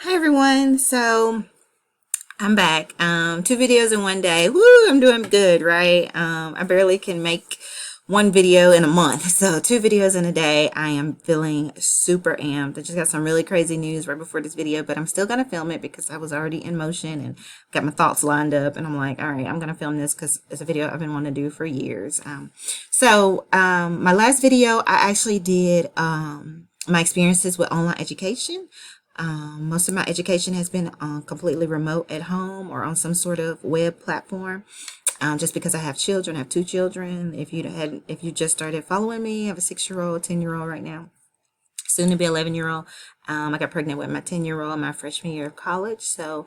Hi everyone. So I'm back. Two videos in one day. Woo, I'm doing good, right? I barely can make one video in a month. So two videos in a day. I am feeling super amped. I just got some really crazy news right before this video, but I'm still gonna film it because I was already in motion and got my thoughts lined up. And I'm like, all right, I'm gonna film this because it's a video I've been wanting to do for years. My last video, I actually did my experiences with online education. Most of my education has been completely remote at home or on some sort of web platform. Just because I have children, I have two children. If you just started following me, I have a 6-year-old, 10-year-old right now, soon to be 11-year-old. I got pregnant with my 10-year-old my freshman year of college, so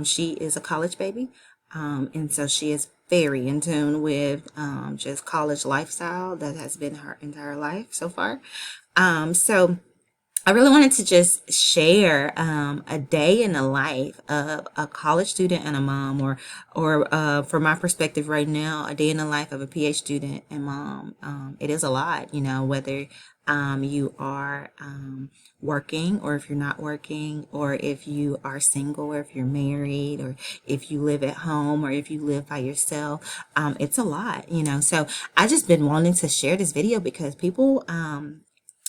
she is a college baby, and so she is very in tune with just college lifestyle. That has been her entire life so far. So I really wanted to just share a day in the life of a college student and a mom, or from my perspective right now, a day in the life of a PhD student and mom. It is a lot, whether you are working or if you're not working, or if you are single, or if you're married, or if you live at home, or if you live by yourself. It's a lot. So I just been wanting to share this video because people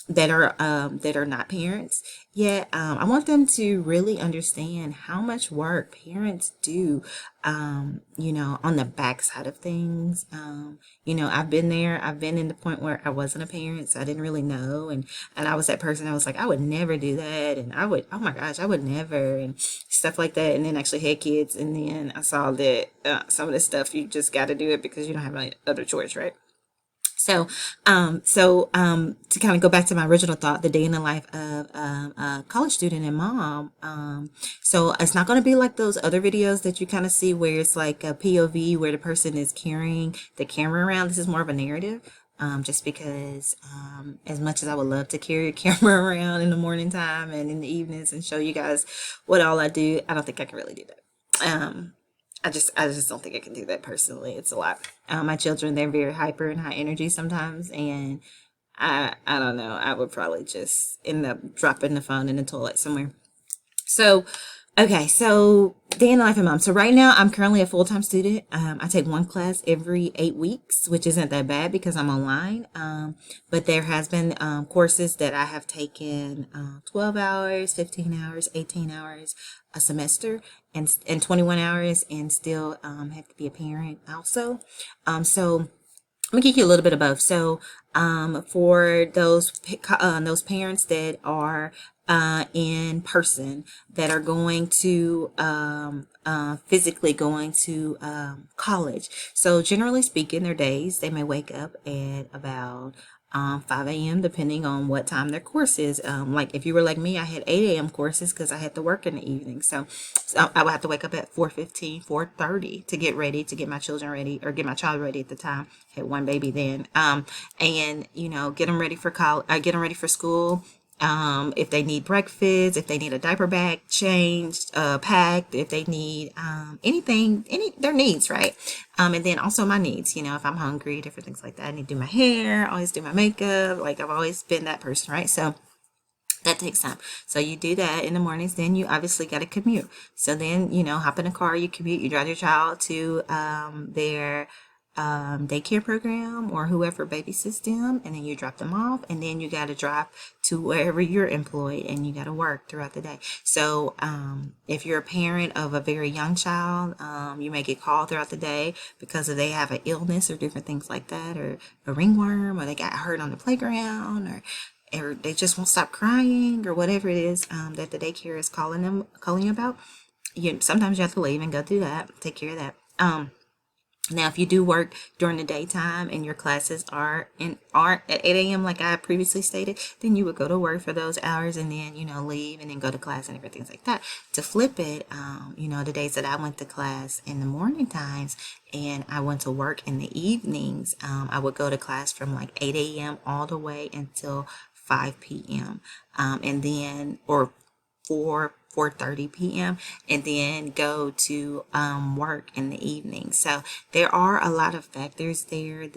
that are not parents yet. I want them to really understand how much work parents do, on the backside of things. I've been there. I've been in the point where I wasn't a parent, so I didn't really know, and I was that person. I was like, I would never do that, and I would, oh my gosh, I would never, and stuff like that. And then actually had kids, and then I saw that some of this stuff you just got to do it because you don't have any other choice, right? To kind of go back to my original thought, the day in the life of a college student and mom. So it's not going to be like those other videos that you kind of see where it's like a POV where the person is carrying the camera around. This is more of a narrative. Just because, as much as I would love to carry a camera around in the morning time and in the evenings and show you guys what all I do, I don't think I can really do that. I just don't think I can do that personally. It's a lot. My children, they're very hyper and high energy sometimes, and I don't know. I would probably just end up dropping the phone in the toilet somewhere. So, okay, so day in the life of mom. So right now, I'm currently a full-time student. I take one class every 8 weeks, which isn't that bad because I'm online. But there has been courses that I have taken 12 hours, 15 hours, 18 hours a semester, and 21 hours, and still have to be a parent also. So let me give you a little bit of both. So, for those parents that are in person, that are going to physically going to college. So, generally speaking, their days they may wake up at about 5 a.m. depending on what time their course is. Like if you were like me, I had 8 a.m. courses because I had to work in the evening. So I would have to wake up at 4:15, 4:30 to get ready, to get my children ready, or get my child ready at the time. I had one baby then. And get them ready for college, get them ready for school. If they need breakfast, if they need a diaper bag changed, packed, if they need anything, any their needs, right? And then also my needs, if I'm hungry, different things like that. I need to do my hair, always do my makeup. Like I've always been that person, right? So that takes time. So you do that in the mornings. Then you obviously got to commute. So then, hop in a car, you commute, you drive your child to their daycare program or whoever babysits them, and then you drop them off, and then you got to drive to wherever you're employed, and you got to work throughout the day. So if you're a parent of a very young child, you may get called throughout the day because if they have an illness or different things like that, or a ringworm, or they got hurt on the playground, or they just won't stop crying, or whatever it is that the daycare is calling you about. Sometimes you have to leave and go do that, take care of that. Now, if you do work during the daytime and your classes aren't at 8 a.m. like I previously stated, then you would go to work for those hours and then leave and then go to class and everything like that. To flip it, the days that I went to class in the morning times and I went to work in the evenings, I would go to class from like 8 a.m. all the way until 5 p.m. And then or 4:30 p.m. and then go to work in the evening. So there are a lot of factors there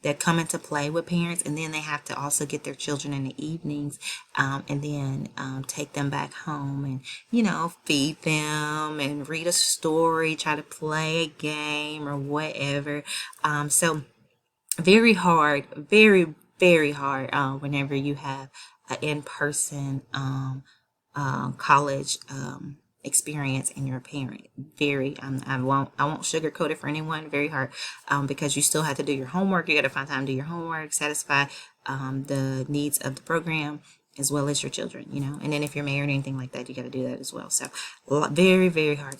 that come into play with parents, and then they have to also get their children in the evenings, and then take them back home and feed them and read a story, try to play a game or whatever. So very hard, very hard whenever you have an in-person college experience and you're a parent. Very, I won't sugarcoat it for anyone. Very hard, because you still have to do your homework. You got to find time to do your homework, satisfy the needs of the program as well as your children, and then if you're married or anything like that, you got to do that as well. So very, very hard.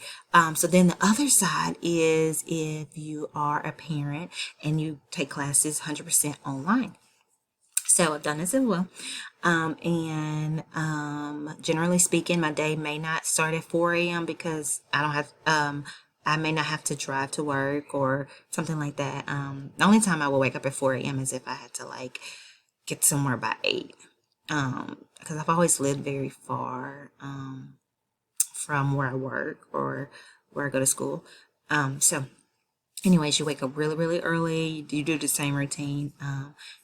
So then the other side is if you are a parent and you take classes 100% online. So I've done this as well. And generally speaking, my day may not start at 4 a.m. because I may not have to drive to work or something like that. The only time I will wake up at 4 a.m. is if I had to like get somewhere by 8. Because I've always lived very far from where I work or where I go to school. So anyways, you wake up really, really early. You do the same routine,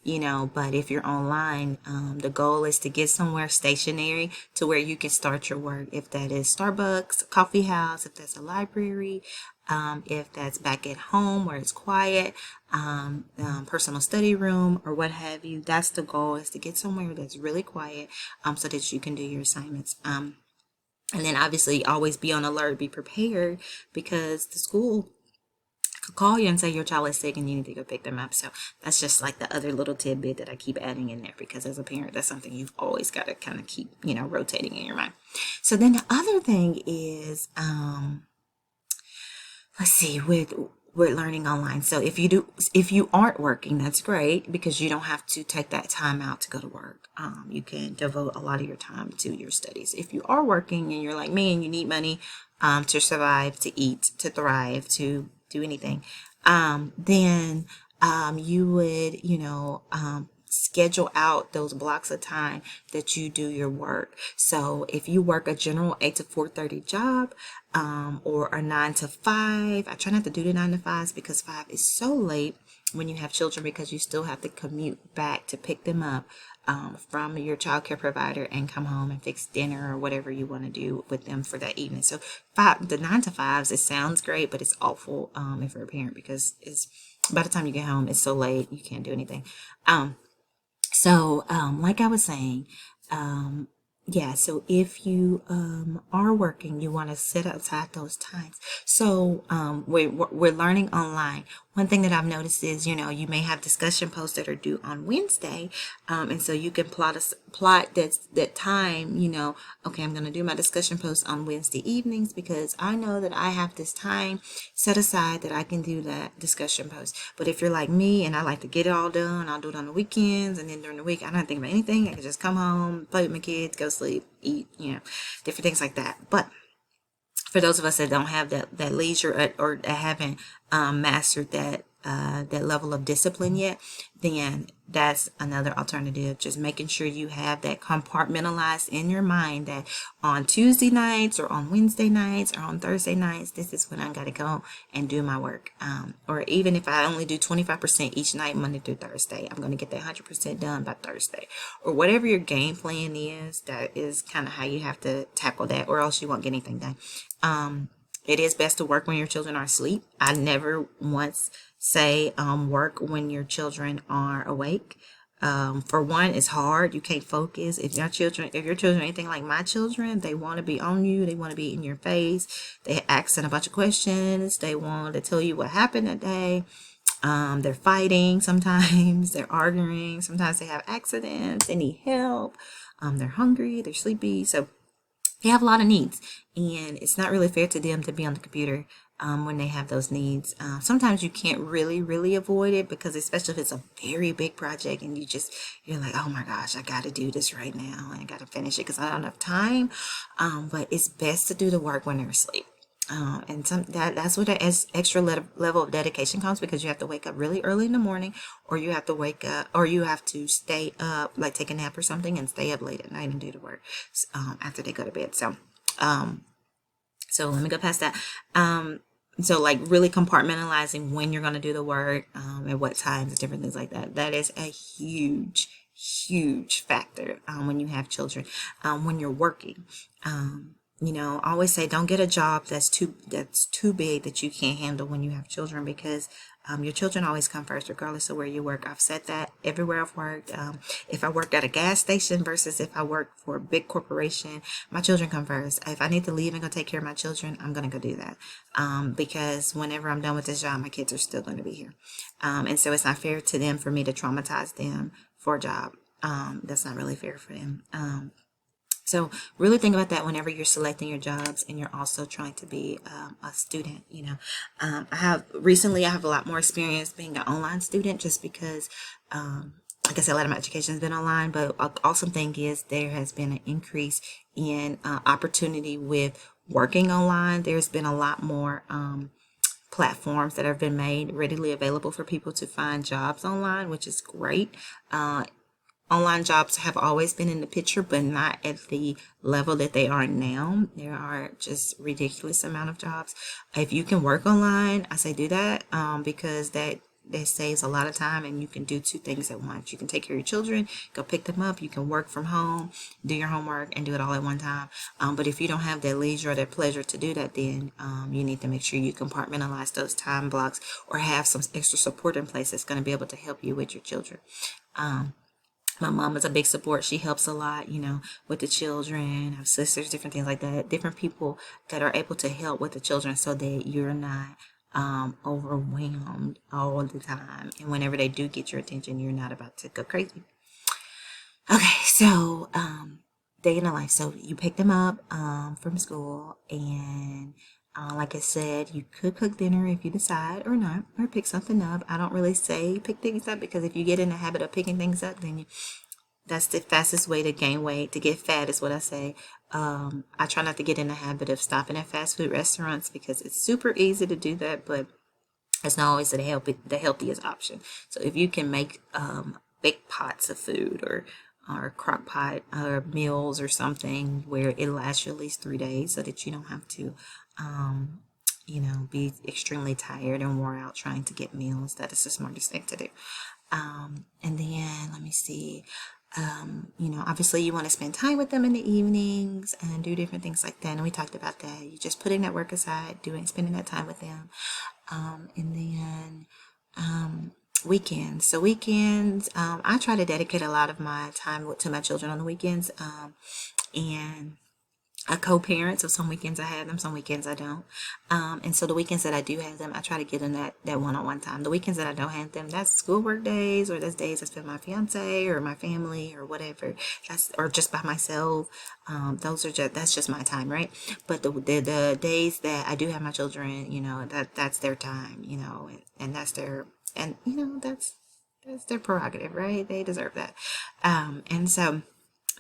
but if you're online, the goal is to get somewhere stationary to where you can start your work. If that is Starbucks, coffee house, if that's a library, if that's back at home where it's quiet, personal study room or what have you. That's the goal, is to get somewhere that's really quiet, so that you can do your assignments. And then obviously always be on alert, be prepared, because the school could call you and say your child is sick and you need to go pick them up. So that's just like the other little tidbit that I keep adding in there, because as a parent, that's something you've always got to kind of keep, rotating in your mind. So then the other thing is, let's see, with learning online. So if you aren't working, that's great, because you don't have to take that time out to go to work. You can devote a lot of your time to your studies. If you are working and you're like me and you need money to survive, to eat, to thrive, to do anything, then you would, schedule out those blocks of time that you do your work. So if you work a general 8 to 4:30 job, or a 9 to 5, I try not to do the 9 to 5s because 5 is so late when you have children, because you still have to commute back to pick them up from your child care provider and come home and fix dinner or whatever you want to do with them for that evening. So the 9 to 5s, it sounds great, but it's awful if you're a parent, because it's by the time you get home, it's so late you can't do anything. So like I was saying, yeah, so if you are working, you want to set aside those times. So we're learning online. One thing that I've noticed is, you may have discussion posts that are due on Wednesday, and so you can plot that time. Okay, I'm going to do my discussion post on Wednesday evenings because I know that I have this time set aside that I can do that discussion post. But if you're like me and I like to get it all done, I'll do it on the weekends, and then during the week I don't think about anything. I can just come home, play with my kids, go sleep, eat, different things like that. But for those of us that don't have that leisure, or that haven't mastered that level of discipline yet, then that's another alternative. Just making sure you have that compartmentalized in your mind, that on Tuesday nights or on Wednesday nights or on Thursday nights, this is when I got to go and do my work. Or even if I only do 25% each night, Monday through Thursday, I'm going to get that 100% done by Thursday. Or whatever your game plan is, that is kind of how you have to tackle that, or else you won't get anything done. It is best to work when your children are asleep. I never once say work when your children are awake. For one, it's hard. You can't focus. If your children are anything like my children, they want to be on you. They want to be in your face. They asking a bunch of questions. They want to tell you what happened that day. They're fighting sometimes. They're arguing. Sometimes they have accidents. They need help. They're hungry. They're sleepy. So they have a lot of needs, and it's not really fair to them to be on the computer when they have those needs. Sometimes you can't really avoid it, because especially if it's a very big project and you're like, oh my gosh, I got to do this right now and I got to finish it because I don't have time. But it's best to do the work when they're asleep. And that's where the extra level of dedication comes, because you have to wake up really early in the morning, or you have to stay up, like take a nap or something, and stay up late at night and do the work after they go to bed. So let me go past that. So like really compartmentalizing when you're going to do the work, at what times, different things like that. That is a huge factor, when you have children, when you're working. I always say don't get a job that's too big that you can't handle when you have children, because your children always come first, regardless of where you work. I've said that everywhere I've worked. If I worked at a gas station versus if I work for a big corporation, my children come first. If I need to leave and go take care of my children, I'm going to go do that. Because whenever I'm done with this job, my kids are still going to be here. And so it's not fair to them for me to traumatize them for a job. That's not really fair for them. So really think about that whenever you're selecting your jobs and you're also trying to be a student. I have a lot more experience being an online student, just because, like I said, a lot of my education has been online. But an awesome thing is there has been an increase in opportunity with working online. There's been a lot more platforms that have been made readily available for people to find jobs online, which is great. Online jobs have always been in the picture, but not at the level that they are now. There are just ridiculous amount of jobs. If you can work online, I say do that, because that saves a lot of time, and you can do two things at once. You can take care of your children, go pick them up. You can work from home, do your homework, and do it all at one time. But if you don't have that leisure or that pleasure to do that, then you need to make sure you compartmentalize those time blocks, or have some extra support in place that's going to be able to help you with your children. My mom is a big support. She helps a lot, with the children. I have sisters, different things like that. Different people that are able to help with the children, so that you're not overwhelmed all the time. And whenever they do get your attention, you're not about to go crazy. Okay, so day in the life. So you pick them up from school, and like I said, you could cook dinner if you decide, or not, or pick something up. I don't really say pick things up, because if you get in the habit of picking things up, then that's the fastest way to gain weight, to get fat, is what I say. I try not to get in the habit of stopping at fast food restaurants, because it's super easy to do that, but it's not always the healthiest option. So if you can make big pots of food, or crock pot or meals or something where it lasts you at least 3 days, so that you don't have to be extremely tired and wore out trying to get meals. That is the smartest thing to do. And then let me see. Obviously you want to spend time with them in the evenings and do different things like that. And we talked about that. You just putting that work aside, spending that time with them. And then weekends. So weekends, I try to dedicate a lot of my time to my children on the weekends. And I co-parent, so some weekends I have them, some weekends I don't. And so the weekends that I do have them, I try to give them that one-on-one time. The weekends that I don't have them, that's schoolwork days, or that's days I spend with my fiance or my family or whatever. Or just by myself. That's just my time, right? But the days that I do have my children, that's their time, and that's their prerogative, right? They deserve that. And so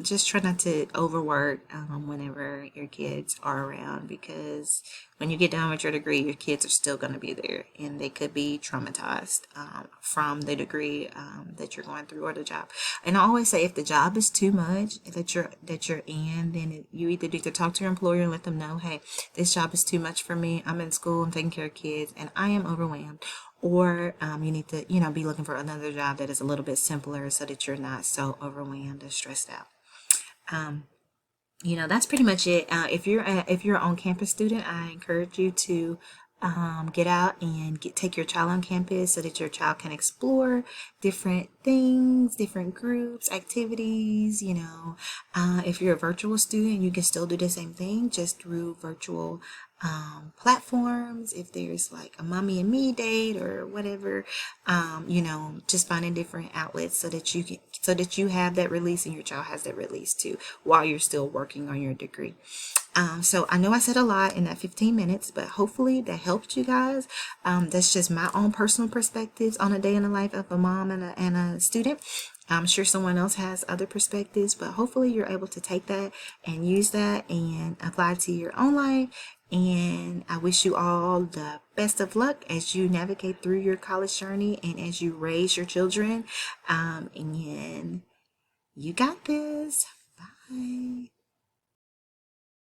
just try not to overwork whenever your kids are around, because when you get done with your degree, your kids are still going to be there, and they could be traumatized from the degree that you're going through, or the job. And I always say, if the job is too much that you're in, then you either need to talk to your employer and let them know, hey, this job is too much for me. I'm in school, I'm taking care of kids, and I am overwhelmed. Or you need to be looking for another job that is a little bit simpler, so that you're not so overwhelmed and stressed out. That's pretty much it. If you're an on-campus student, I encourage you to get out and take your child on campus, so that your child can explore different things, different groups, activities. If you're a virtual student, you can still do the same thing, just through virtual platforms. If there's like a mommy and me date or whatever, just finding different outlets, so that you have that release, and your child has that release too, while you're still working on your degree. So I know I said a lot in that 15 minutes, but hopefully that helped you guys. That's just my own personal perspectives on a day in the life of a mom and a student. I'm sure someone else has other perspectives, but hopefully you're able to take that and use that and apply it to your own life. And I wish you all the best of luck as you navigate through your college journey, and as you raise your children. And you got this. Bye.